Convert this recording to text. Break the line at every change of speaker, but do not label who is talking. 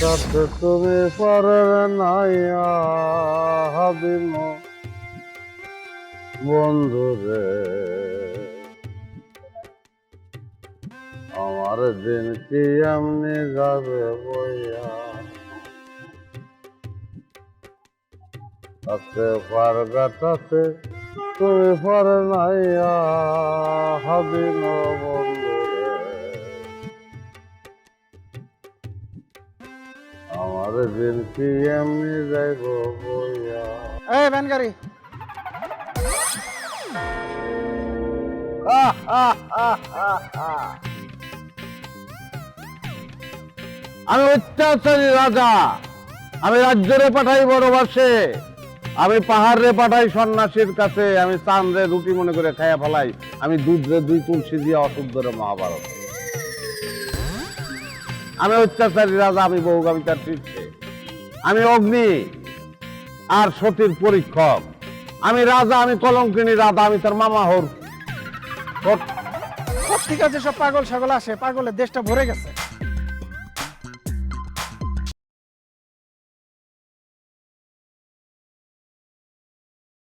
সাথে তুমি পরের নাইয়া হাবিম বন্ধুরে আমার দিন কি এমনি যাবে বইয়া তাতে পার গাটাতে তুমি পরে নাইয়া হাবিম বন্ধুরে আমার দিন কি এমনি যাইব বইয়া।
এই ভ্যান গাড়ি
আমি অত্যাচারী রাজা, আমি রাজ্যরে পাঠাই বড়বাসে, আমি পাহাড়ে পাঠাই সন্ন্যাসীর কাছে, আমি চাঁদরে রুটি মনে করে খাইয়া ফেলাই, আমি দুধরে দুই তুলসী দিয়া অশুদ্ধরে মহাভারত। আমি অত্যাচারী রাজা, আমি বহুগামিতার শীর্ষে, আমি অগ্নি আর সতীর পরীক্ষক, আমি রাজা, আমি কলঙ্কিনী রাধা, আমি তার মামা হর।
ঠিক আছে, সব পাগল ছাগল আসে, পাগলের দেশটা ভরে গেছে।